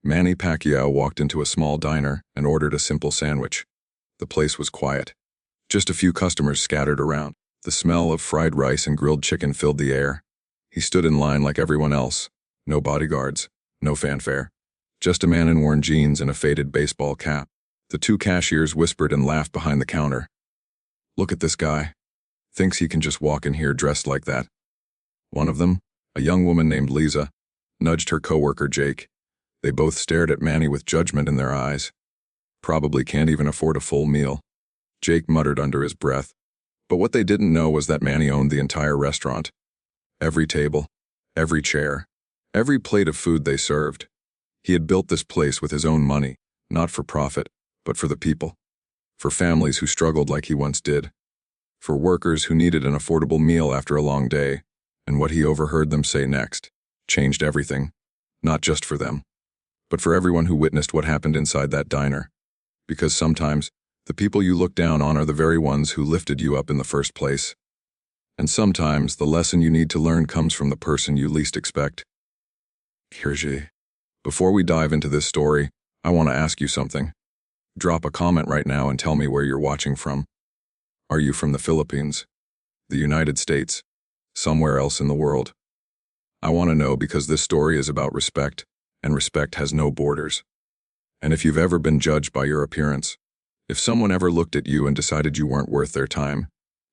Manny Pacquiao walked into a small diner and ordered a simple sandwich. The place was quiet. Just a few customers scattered around. The smell of fried rice and grilled chicken filled the air. He stood in line like everyone else. No bodyguards, no fanfare. Just a man in worn jeans and a faded baseball cap. The two cashiers whispered and laughed behind the counter. "Look at this guy. Thinks he can just walk in here dressed like that." One of them, a young woman named Lisa, nudged her coworker Jake. They both stared at Manny with judgment in their eyes. "Probably can't even afford a full meal," Jake muttered under his breath. But what they didn't know was that Manny owned the entire restaurant. Every table, every chair, every plate of food they served. He had built this place with his own money, not for profit, but for the people. For families who struggled like he once did. For workers who needed an affordable meal after a long day. And what he overheard them say next changed everything, not just for them, but for everyone who witnessed what happened inside that diner. Because sometimes, the people you look down on are the very ones who lifted you up in the first place. And sometimes, the lesson you need to learn comes from the person you least expect. Cashiers. Before we dive into this story, I want to ask you something. Drop a comment right now and tell me where you're watching from. Are you from the Philippines, the United States, somewhere else in the world? I want to know because this story is about respect, and respect has no borders. And if you've ever been judged by your appearance, if someone ever looked at you and decided you weren't worth their time,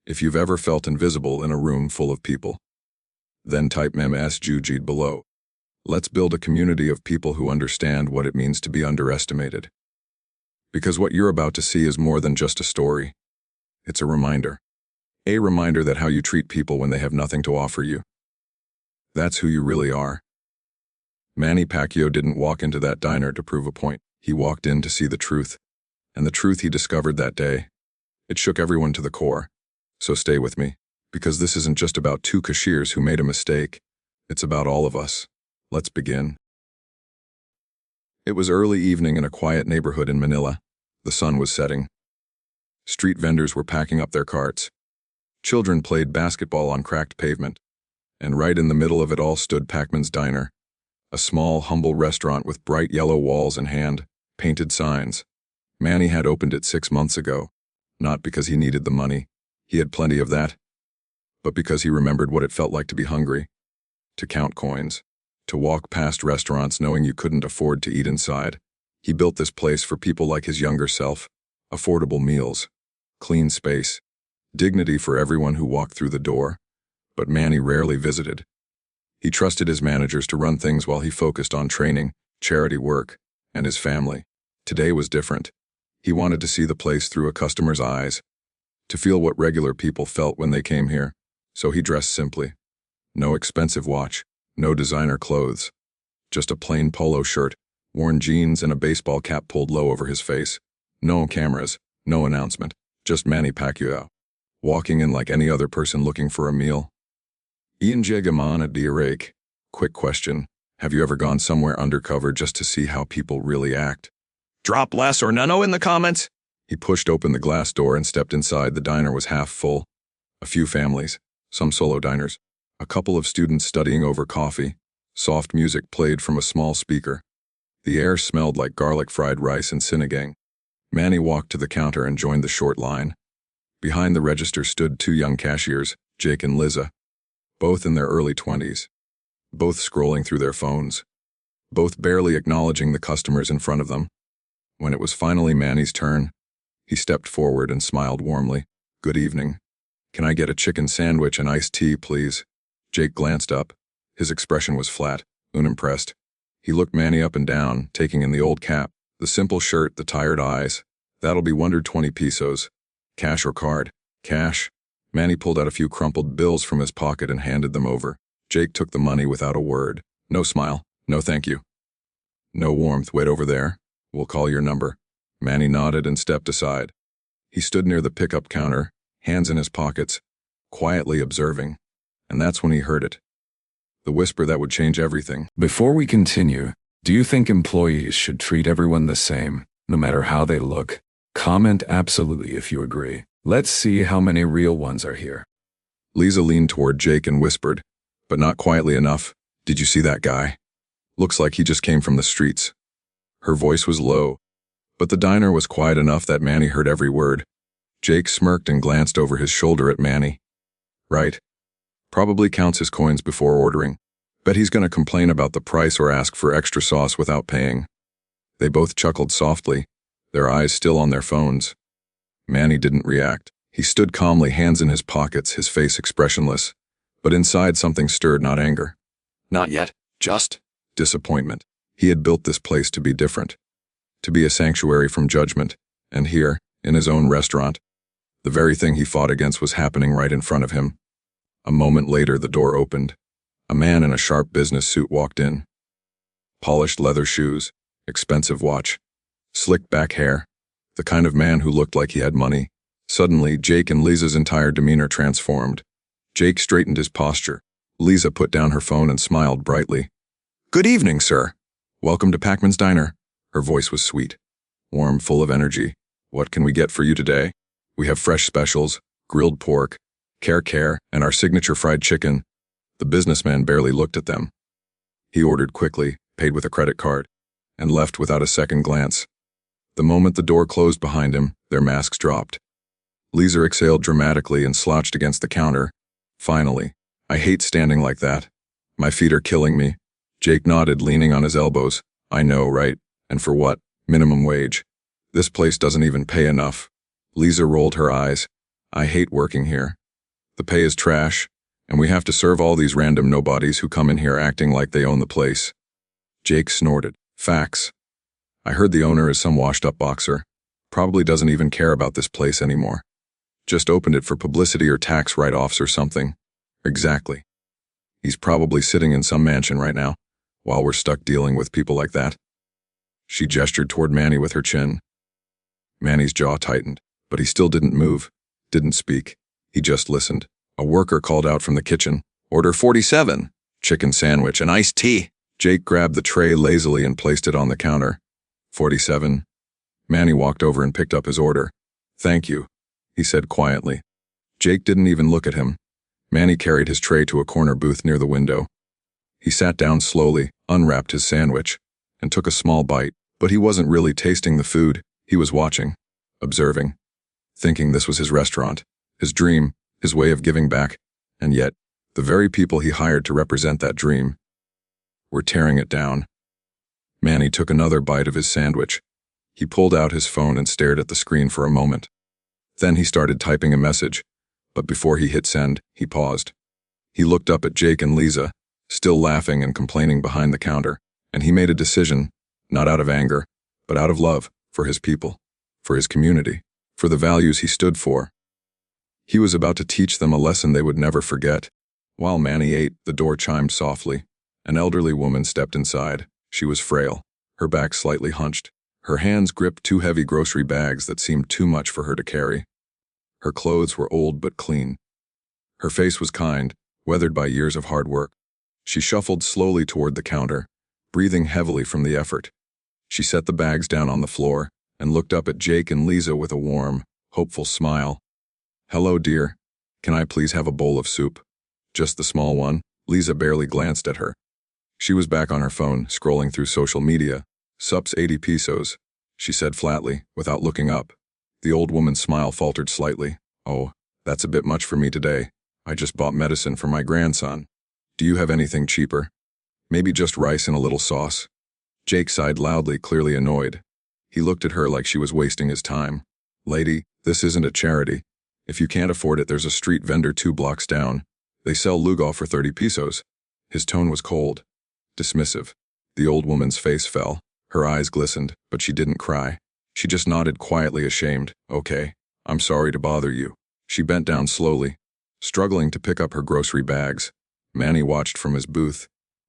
if you've ever felt invisible in a room full of people, then type memes jujid below. Let's build a community of people who understand what it means to be underestimated. Because what you're about to see is more than just a story. It's a reminder. A reminder that how you treat people when they have nothing to offer you. That's who you really are. Manny Pacquiao didn't walk into that diner to prove a point. He walked in to see the truth. And the truth he discovered that day, it shook everyone to the core. So stay with me, because this isn't just about two cashiers who made a mistake. It's about all of us. Let's begin. It was early evening in a quiet neighborhood in Manila. The sun was setting. Street vendors were packing up their carts. Children played basketball on cracked pavement. And right in the middle of it all stood Pacman's Diner, a small, humble restaurant with bright yellow walls and hand-painted signs. Manny had opened it 6 months ago, not because he needed the money. He had plenty of that. But because he remembered what it felt like to be hungry, to count coins, to walk past restaurants knowing you couldn't afford to eat inside. He built this place for people like his younger self. Affordable meals, clean space, dignity for everyone who walked through the door. But Manny rarely visited. He trusted his managers to run things while he focused on training, charity work, and his family. Today was different. He wanted to see the place through a customer's eyes, to feel what regular people felt when they came here. So he dressed simply. No expensive watch, no designer clothes. Just a plain polo shirt, worn jeans, and a baseball cap pulled low over his face. No cameras, no announcement, just Manny Pacquiao, walking in like any other person looking for a meal. Ian Jagaman at Diarake. Quick question, have you ever gone somewhere undercover just to see how people really act? Drop less or no in the comments. He pushed open the glass door and stepped inside. The diner was half full. A few families, some solo diners, a couple of students studying over coffee. Soft music played from a small speaker. The air smelled like garlic fried rice and sinigang. Manny walked to the counter and joined the short line. Behind the register stood two young cashiers, Jake and Liza, both in their early 20s, both scrolling through their phones, both barely acknowledging the customers in front of them. When it was finally Manny's turn, he stepped forward and smiled warmly. "Good evening. Can I get a chicken sandwich and iced tea, please?" Jake glanced up. His expression was flat, unimpressed. He looked Manny up and down, taking in the old cap, the simple shirt, the tired eyes. "That'll be 120 pesos. Cash or card?" "Cash." Manny pulled out a few crumpled bills from his pocket and handed them over. Jake took the money without a word. No smile. No thank you. No warmth. "Wait over there. We'll call your number." Manny nodded and stepped aside. He stood near the pickup counter, hands in his pockets, quietly observing. And that's when he heard it. The whisper that would change everything. Before we continue, do you think employees should treat everyone the same, no matter how they look? Comment absolutely if you agree. Let's see how many real ones are here. Lisa leaned toward Jake and whispered, but not quietly enough, "Did you see that guy? Looks like he just came from the streets." Her voice was low, but the diner was quiet enough that Manny heard every word. Jake smirked and glanced over his shoulder at Manny. Right. Probably counts his coins before ordering. Bet he's gonna complain about the price or ask for extra sauce without paying. They both chuckled softly, their eyes still on their phones. Manny didn't react. He stood calmly, hands in his pockets, his face expressionless. But inside something stirred, not anger. Not yet, just disappointment. He had built this place to be different, to be a sanctuary from judgment, and here, in his own restaurant, the very thing he fought against was happening right in front of him. A moment later, the door opened. A man in a sharp business suit walked in. Polished leather shoes, expensive watch, slicked back hair, the kind of man who looked like he had money. Suddenly, Jake and Lisa's entire demeanor transformed. Jake straightened his posture. Lisa put down her phone and smiled brightly. Good evening, sir. Welcome to Packman's Diner. Her voice was sweet, warm, full of energy. What can we get for you today? We have fresh specials, grilled pork, care, and our signature fried chicken. The businessman barely looked at them. He ordered quickly, paid with a credit card, and left without a second glance. The moment the door closed behind him, their masks dropped. Lisa exhaled dramatically and slouched against the counter. Finally. I hate standing like that. My feet are killing me. Jake nodded, leaning on his elbows. I know, right? And for what? Minimum wage. This place doesn't even pay enough. Lisa rolled her eyes. I hate working here. The pay is trash, and we have to serve all these random nobodies who come in here acting like they own the place. Jake snorted. Facts. I heard the owner is some washed-up boxer. Probably doesn't even care about this place anymore. Just opened it for publicity or tax write-offs or something. Exactly. He's probably sitting in some mansion right now, while we're stuck dealing with people like that. She gestured toward Manny with her chin. Manny's jaw tightened, but he still didn't move, didn't speak. He just listened. A worker called out from the kitchen. Order 47, chicken sandwich and iced tea. Jake grabbed the tray lazily and placed it on the counter. 47. Manny walked over and picked up his order. Thank you, he said quietly. Jake didn't even look at him. Manny carried his tray to a corner booth near the window. He sat down slowly, unwrapped his sandwich, and took a small bite, but he wasn't really tasting the food. He was watching, observing, thinking this was his restaurant, his dream, his way of giving back, and yet, the very people he hired to represent that dream were tearing it down. Manny took another bite of his sandwich. He pulled out his phone and stared at the screen for a moment. Then he started typing a message, but before he hit send, he paused. He looked up at Jake and Lisa, still laughing and complaining behind the counter, and he made a decision, not out of anger, but out of love, for his people, for his community, for the values he stood for. He was about to teach them a lesson they would never forget. While Manny ate, the door chimed softly. An elderly woman stepped inside. She was frail, her back slightly hunched. Her hands gripped two heavy grocery bags that seemed too much for her to carry. Her clothes were old but clean. Her face was kind, weathered by years of hard work. She shuffled slowly toward the counter, breathing heavily from the effort. She set the bags down on the floor and looked up at Jake and Lisa with a warm, hopeful smile. Hello, dear. Can I please have a bowl of soup? Just the small one. Lisa barely glanced at her. She was back on her phone, scrolling through social media. Sup's 80 pesos, she said flatly, without looking up. The old woman's smile faltered slightly. Oh, that's a bit much for me today. I just bought medicine for my grandson. Do you have anything cheaper? Maybe just rice and a little sauce? Jake sighed loudly, clearly annoyed. He looked at her like she was wasting his time. Lady, this isn't a charity. If you can't afford it, there's a street vendor 2 blocks down. They sell lugo for 30 pesos. His tone was cold, dismissive. The old woman's face fell. Her eyes glistened, but she didn't cry. She just nodded quietly, ashamed. Okay, I'm sorry to bother you. She bent down slowly, struggling to pick up her grocery bags. Manny watched from his booth.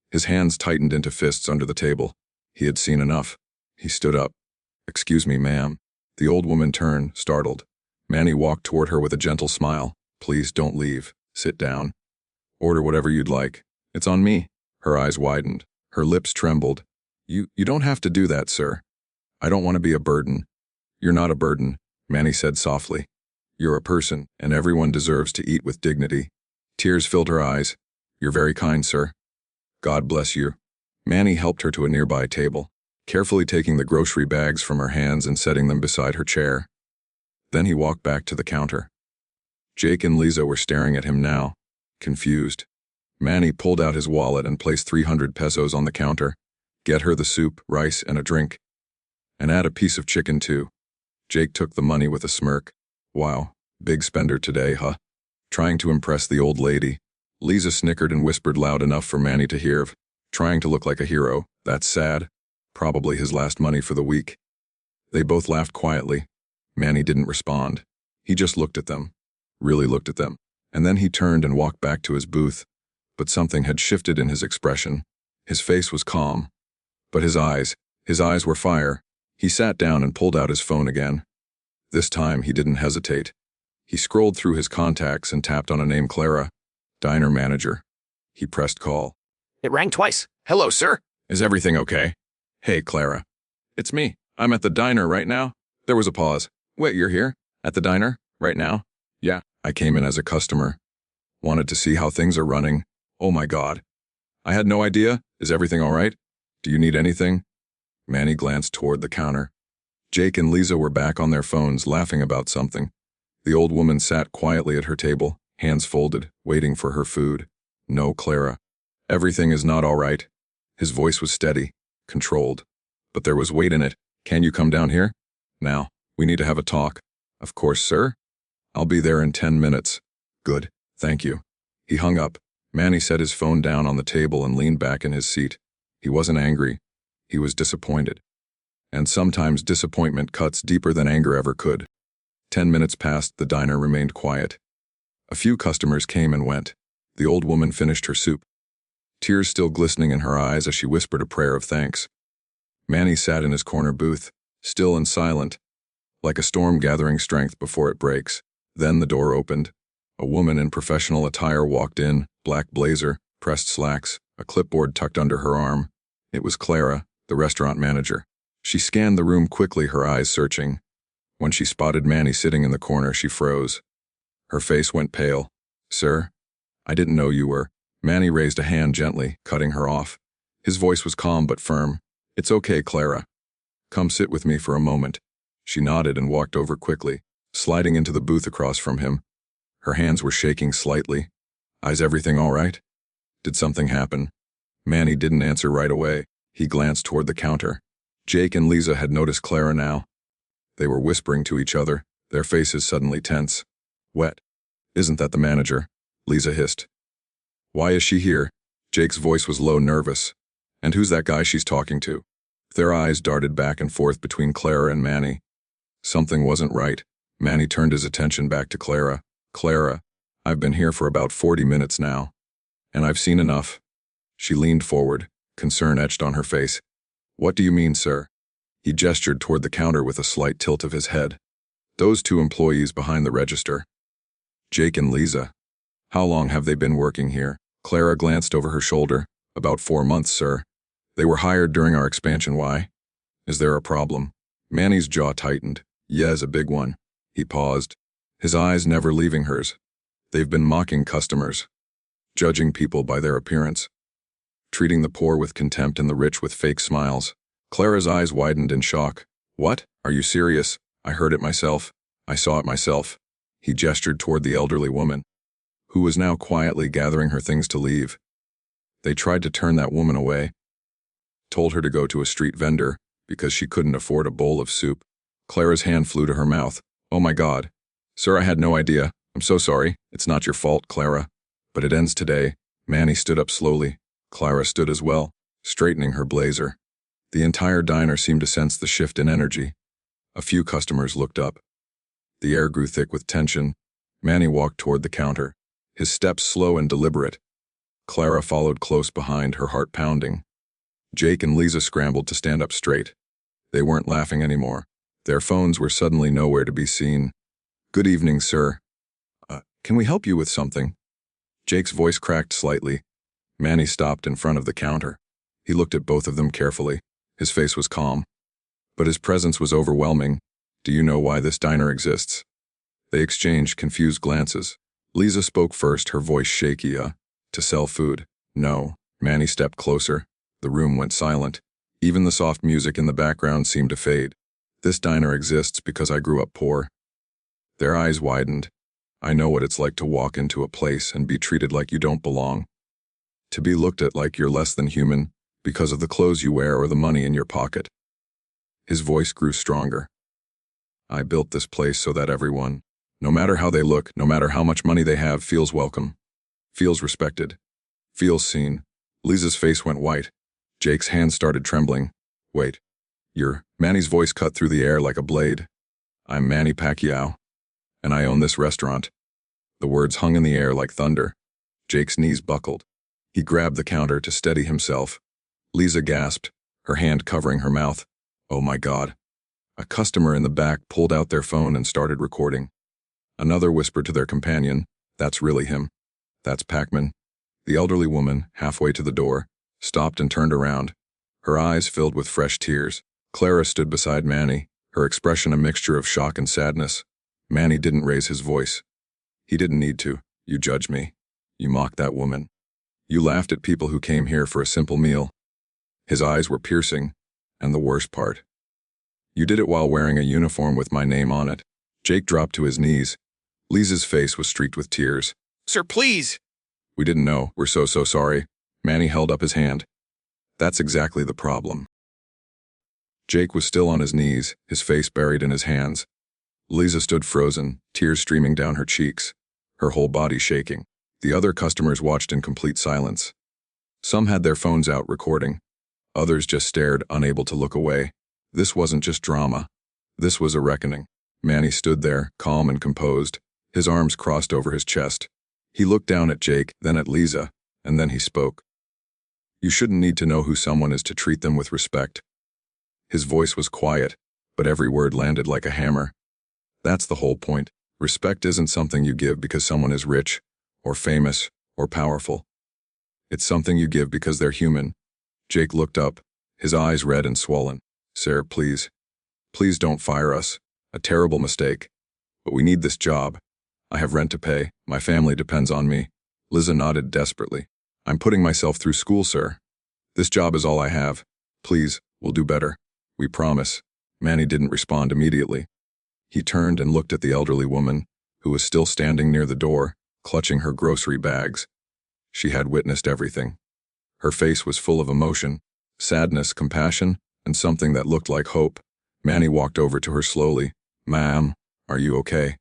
His hands tightened into fists under the table. He had seen enough. He stood up. Excuse me, ma'am. The old woman turned, startled. Manny walked toward her with a gentle smile. Please don't leave. Sit down. Order whatever you'd like. It's on me. Her eyes widened. Her lips trembled. You don't have to do that, sir. I don't want to be a burden. You're not a burden, Manny said softly. You're a person, and everyone deserves to eat with dignity. Tears filled her eyes. You're very kind, sir. God bless you. Manny helped her to a nearby table. carefully taking the grocery bags from her hands and setting them beside her chair. Then he walked back to the counter. Jake and Lisa were staring at him now, confused. Manny pulled out his wallet and placed 300 pesos on the counter. Get her the soup, rice, and a drink. And add a piece of chicken too. Jake took the money with a smirk. Wow, big spender today, huh? Trying to impress the old lady. Lisa snickered and whispered loud enough for Manny to hear. Trying to look like a hero, that's sad. Probably his last money for the week. They both laughed quietly. Manny didn't respond. He just looked at them. Really looked at them. And then he turned and walked back to his booth. But something had shifted in his expression. His face was calm. But his eyes were fire. He sat down and pulled out his phone again. This time he didn't hesitate. He scrolled through his contacts and tapped on a name: Clara, diner manager. He pressed call. It rang twice. Hello, sir. Is everything okay? Hey, Clara. It's me. I'm at the diner right now. There was a pause. Wait, you're here? At the diner? Right now? Yeah, I came in as a customer. Wanted to see how things are running. Oh my God. I had no idea. Is everything all right? Do you need anything? Manny glanced toward the counter. Jake and Lisa were back on their phones laughing about something. The old woman sat quietly at her table, hands folded, waiting for her food. No, Clara. Everything is not all right. His voice was steady, controlled. But there was weight in it. Can you come down here? Now, we need to have a talk. Of course, sir. I'll be there in 10 minutes. Good, thank you. He hung up. Manny set his phone down on the table and leaned back in his seat. He wasn't angry. He was disappointed. And sometimes disappointment cuts deeper than anger ever could. 10 minutes passed, the diner remained quiet. A few customers came and went. The old woman finished her soup. Tears still glistening in her eyes as she whispered a prayer of thanks. Manny sat in his corner booth, still and silent, like a storm gathering strength before it breaks. Then the door opened. A woman in professional attire walked in, black blazer, pressed slacks, a clipboard tucked under her arm. It was Clara, the restaurant manager. She scanned the room quickly, her eyes searching. When she spotted Manny sitting in the corner, she froze. Her face went pale. Sir? I didn't know you were. Manny raised a hand gently, cutting her off. His voice was calm but firm. It's okay, Clara. Come sit with me for a moment. She nodded and walked over quickly, sliding into the booth across from him. Her hands were shaking slightly. Is everything all right? Did something happen? Manny didn't answer right away. He glanced toward the counter. Jake and Lisa had noticed Clara now. They were whispering to each other, their faces suddenly tense. Wet. Isn't that the manager? Lisa hissed. Why is she here? Jake's voice was low, nervous. And who's that guy she's talking to? Their eyes darted back and forth between Clara and Manny. Something wasn't right. Manny turned his attention back to Clara. Clara, I've been here for about 40 minutes now. And I've seen enough. She leaned forward, concern etched on her face. What do you mean, sir? He gestured toward the counter with a slight tilt of his head. Those two employees behind the register. Jake and Lisa. How long have they been working here? Clara glanced over her shoulder. About 4 months, sir. They were hired during our expansion. Why? Is there a problem? Manny's jaw tightened. Yes, a big one. He paused, his eyes never leaving hers. They've been mocking customers, judging people by their appearance, treating the poor with contempt and the rich with fake smiles. Clara's eyes widened in shock. What? Are you serious? I heard it myself. I saw it myself. He gestured toward the elderly woman, who was now quietly gathering her things to leave. They tried to turn that woman away, told her to go to a street vendor because she couldn't afford a bowl of soup. Clara's hand flew to her mouth. Oh my God. Sir, I had no idea. I'm so sorry. It's not your fault, Clara. But it ends today. Manny stood up slowly. Clara stood as well, straightening her blazer. The entire diner seemed to sense the shift in energy. A few customers looked up. The air grew thick with tension. Manny walked toward the counter, his steps slow and deliberate. Clara followed close behind, her heart pounding. Jake and Lisa scrambled to stand up straight. They weren't laughing anymore. Their phones were suddenly nowhere to be seen. Good evening, sir. Can we help you with something? Jake's voice cracked slightly. Manny stopped in front of the counter. He looked at both of them carefully. His face was calm, but his presence was overwhelming. Do you know why this diner exists? They exchanged confused glances. Lisa spoke first, her voice shaky. To sell food. No. Manny stepped closer. The room went silent. Even the soft music in the background seemed to fade. This diner exists because I grew up poor. Their eyes widened. I know what it's like to walk into a place and be treated like you don't belong. To be looked at like you're less than human because of the clothes you wear or the money in your pocket. His voice grew stronger. I built this place so that everyone, no matter how they look, no matter how much money they have, feels welcome, feels respected, feels seen. Lisa's face went white. Jake's hands started trembling. Wait. Manny's voice cut through the air like a blade. I'm Manny Pacquiao, and I own this restaurant. The words hung in the air like thunder. Jake's knees buckled. He grabbed the counter to steady himself. Lisa gasped, her hand covering her mouth. Oh my God. A customer in the back pulled out their phone and started recording. Another whispered to their companion, that's really him. That's Pacman. The elderly woman, halfway to the door, stopped and turned around. Her eyes filled with fresh tears. Clara stood beside Manny, her expression a mixture of shock and sadness. Manny didn't raise his voice. He didn't need to. You judged me. You mocked that woman. You laughed at people who came here for a simple meal. His eyes were piercing, and the worst part. You did it while wearing a uniform with my name on it. Jake dropped to his knees. Lisa's face was streaked with tears. Sir, please. We didn't know. We're so sorry. Manny held up his hand. That's exactly the problem. Jake was still on his knees, his face buried in his hands. Lisa stood frozen, tears streaming down her cheeks, her whole body shaking. The other customers watched in complete silence. Some had their phones out recording. Others just stared, unable to look away. This wasn't just drama. This was a reckoning. Manny stood there, calm and composed, his arms crossed over his chest. He looked down at Jake, then at Lisa, and then he spoke. You shouldn't need to know who someone is to treat them with respect. His voice was quiet, but every word landed like a hammer. That's the whole point. Respect isn't something you give because someone is rich, or famous, or powerful. It's something you give because they're human. Jake looked up, his eyes red and swollen. Sir, please. Please don't fire us. A terrible mistake. But we need this job. I have rent to pay. My family depends on me. Lisa nodded desperately. I'm putting myself through school, sir. This job is all I have. Please, we'll do better. We promise. Manny didn't respond immediately. He turned and looked at the elderly woman, who was still standing near the door, clutching her grocery bags. She had witnessed everything. Her face was full of emotion, sadness, compassion, and something that looked like hope. Manny walked over to her slowly. Ma'am, are you okay?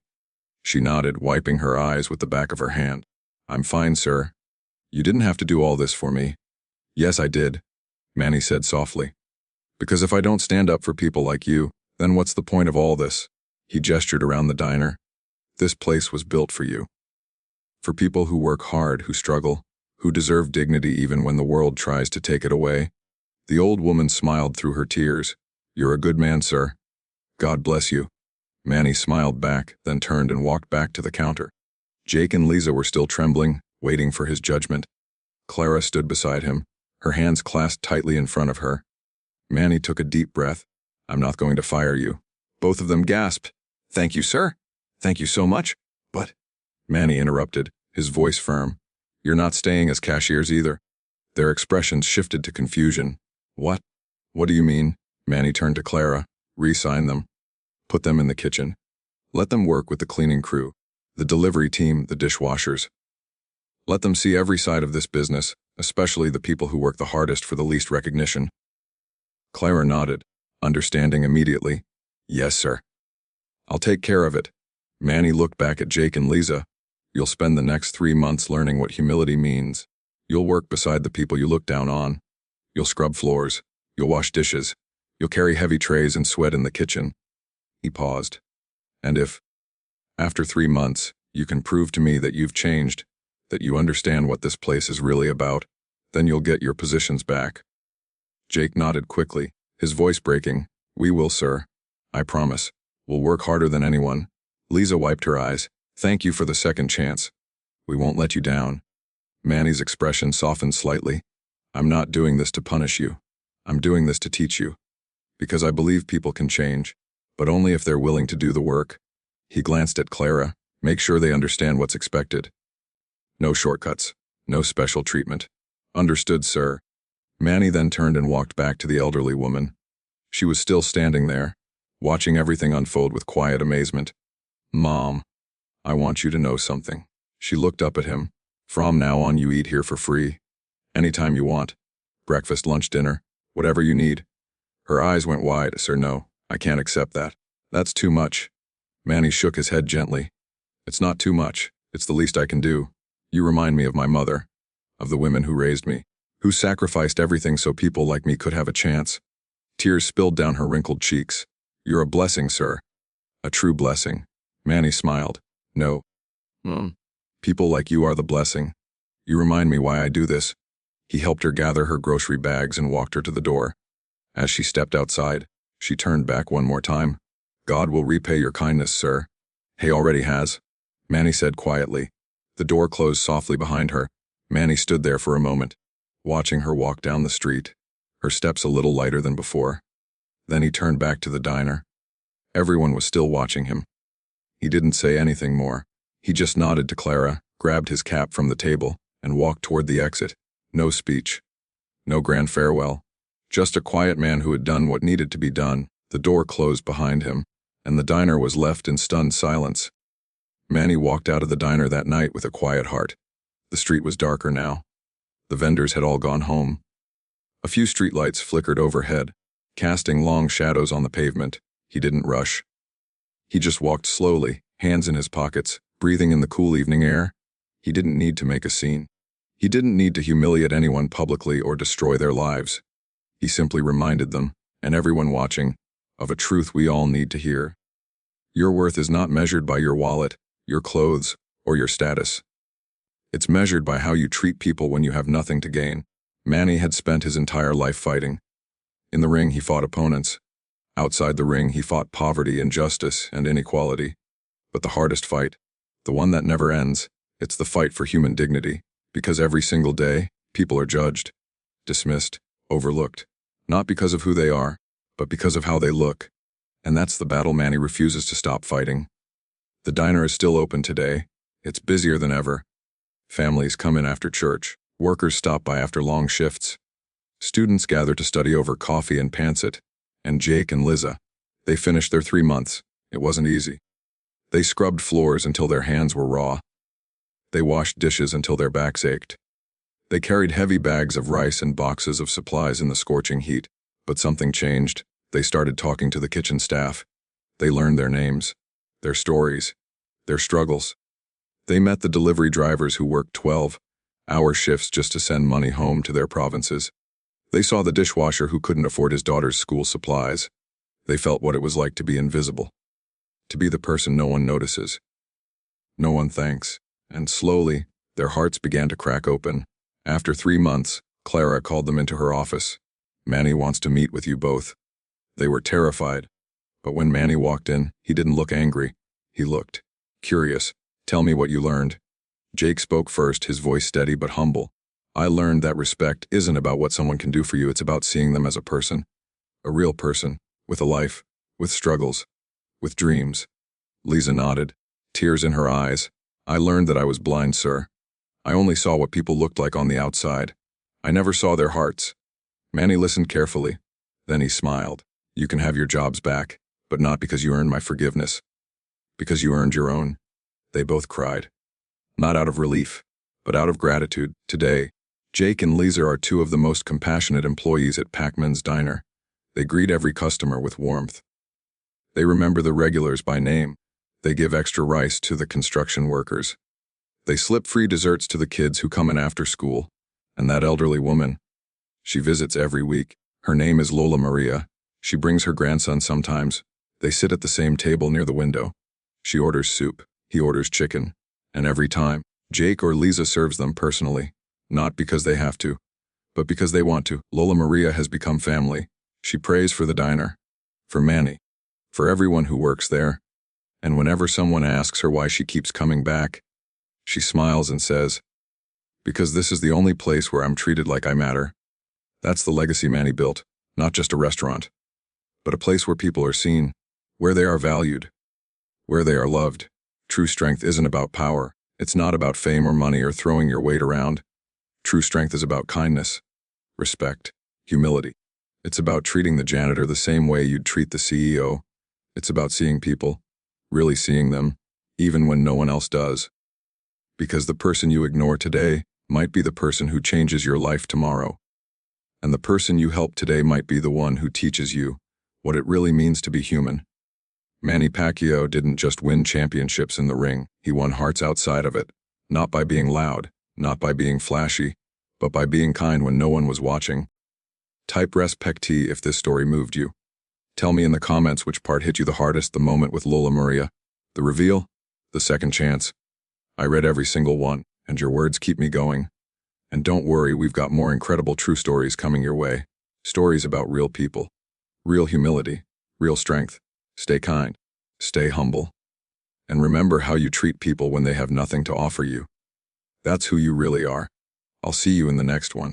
She nodded, wiping her eyes with the back of her hand. I'm fine, sir. You didn't have to do all this for me. Yes, I did, Manny said softly. Because if I don't stand up for people like you, then what's the point of all this? He gestured around the diner. This place was built for you. For people who work hard, who struggle, who deserve dignity even when the world tries to take it away. The old woman smiled through her tears. You're a good man, sir. God bless you. Manny smiled back, then turned and walked back to the counter. Jake and Lisa were still trembling, waiting for his judgment. Clara stood beside him, her hands clasped tightly in front of her. Manny took a deep breath. I'm not going to fire you. Both of them gasped. Thank you, sir. Thank you so much. But, Manny interrupted, his voice firm. You're not staying as cashiers either. Their expressions shifted to confusion. What? What do you mean? Manny turned to Clara. Re-sign them. Put them in the kitchen. Let them work with the cleaning crew, the delivery team, the dishwashers. Let them see every side of this business, especially the people who work the hardest for the least recognition. Clara nodded, understanding immediately. Yes, sir. I'll take care of it. Manny looked back at Jake and Lisa. You'll spend the next 3 months learning what humility means. You'll work beside the people you look down on. You'll scrub floors. You'll wash dishes. You'll carry heavy trays and sweat in the kitchen. He paused. And if, after 3 months, you can prove to me that you've changed, that you understand what this place is really about, then you'll get your positions back. Jake nodded quickly, his voice breaking. We will, sir. I promise. We'll work harder than anyone. Lisa wiped her eyes. Thank you for the second chance. We won't let you down. Manny's expression softened slightly. I'm not doing this to punish you. I'm doing this to teach you. Because I believe people can change, but only if they're willing to do the work. He glanced at Clara. Make sure they understand what's expected. No shortcuts. No special treatment. Understood, sir. Manny then turned and walked back to the elderly woman. She was still standing there, watching everything unfold with quiet amazement. "Mom, I want you to know something." She looked up at him. "From now on, you eat here for free. Anytime you want. Breakfast, lunch, dinner, whatever you need." Her eyes went wide. "Sir, no, I can't accept that. That's too much." Manny shook his head gently. "It's not too much. It's the least I can do. You remind me of my mother, of the women who raised me, who sacrificed everything so people like me could have a chance." Tears spilled down her wrinkled cheeks. "You're a blessing, sir. A true blessing." Manny smiled. "No. People like you are the blessing. You remind me why I do this." He helped her gather her grocery bags and walked her to the door. As she stepped outside, she turned back one more time. "God will repay your kindness, sir." "He already has," Manny said quietly. The door closed softly behind her. Manny stood there for a moment, watching her walk down the street, her steps a little lighter than before. Then he turned back to the diner. Everyone was still watching him. He didn't say anything more. He just nodded to Clara, grabbed his cap from the table, and walked toward the exit. No speech. No grand farewell. Just a quiet man who had done what needed to be done. The door closed behind him, and the diner was left in stunned silence. Manny walked out of the diner that night with a quiet heart. The street was darker now. The vendors had all gone home. A few streetlights flickered overhead, casting long shadows on the pavement. He didn't rush. He just walked slowly, hands in his pockets, breathing in the cool evening air. He didn't need to make a scene. He didn't need to humiliate anyone publicly or destroy their lives. He simply reminded them, and everyone watching, of a truth we all need to hear. Your worth is not measured by your wallet, your clothes, or your status. It's measured by how you treat people when you have nothing to gain. Manny had spent his entire life fighting. In the ring, he fought opponents. Outside the ring, he fought poverty, injustice, and inequality. But the hardest fight, the one that never ends, it's the fight for human dignity. Because every single day, people are judged, dismissed, overlooked. Not because of who they are, but because of how they look. And that's the battle Manny refuses to stop fighting. The diner is still open today. It's busier than ever. Families come in after church. Workers stop by after long shifts. Students gather to study over coffee and pantsit. And Jake and Liza, they finished their 3 months. It wasn't easy. They scrubbed floors until their hands were raw. They washed dishes until their backs ached. They carried heavy bags of rice and boxes of supplies in the scorching heat. But something changed. They started talking to the kitchen staff. They learned their names, their stories, their struggles. They met the delivery drivers who worked 12-hour shifts just to send money home to their provinces. They saw the dishwasher who couldn't afford his daughter's school supplies. They felt what it was like to be invisible, to be the person no one notices, no one thanks. And slowly, their hearts began to crack open. After 3 months, Clara called them into her office. "Manny wants to meet with you both." They were terrified. But when Manny walked in, he didn't look angry. He looked curious. "Tell me what you learned." Jake spoke first, his voice steady but humble. "I learned that respect isn't about what someone can do for you, it's about seeing them as a person. A real person, with a life, with struggles, with dreams." Liza nodded, tears in her eyes. "I learned that I was blind, sir. I only saw what people looked like on the outside. I never saw their hearts." Manny listened carefully. Then he smiled. "You can have your jobs back, but not because you earned my forgiveness. Because you earned your own." They both cried. Not out of relief, but out of gratitude. Today, Jake and Liza are 2 of the most compassionate employees at Pac-Man's Diner. They greet every customer with warmth. They remember the regulars by name. They give extra rice to the construction workers. They slip free desserts to the kids who come in after school. And that elderly woman, she visits every week. Her name is Lola Maria. She brings her grandson sometimes. They sit at the same table near the window. She orders soup. He orders chicken. And every time, Jake or Liza serves them personally. Not because they have to, but because they want to. Lola Maria has become family. She prays for the diner, for Manny, for everyone who works there. And whenever someone asks her why she keeps coming back, she smiles and says, "Because this is the only place where I'm treated like I matter." That's the legacy Manny built, not just a restaurant, but a place where people are seen, where they are valued, where they are loved. True strength isn't about power. It's not about fame or money or throwing your weight around. True strength is about kindness. respect, humility. It's about treating the janitor the same way you'd treat the CEO. It's about seeing people, really seeing them, even when no one else does. Because the person you ignore today might be the person who changes your life tomorrow. And the person you help today might be the one who teaches you what it really means to be human. Manny Pacquiao didn't just win championships in the ring, he won hearts outside of it, not by being loud, not by being flashy, but by being kind when no one was watching. Type respect if this story moved you. Tell me in the comments which part hit you the hardest, the moment with Lola Maria, the reveal, the second chance. I read every single one, and your words keep me going. And don't worry, we've got more incredible true stories coming your way. Stories about real people, real humility, real strength. Stay kind, stay humble, and remember how you treat people when they have nothing to offer you. That's who you really are. I'll see you in the next one.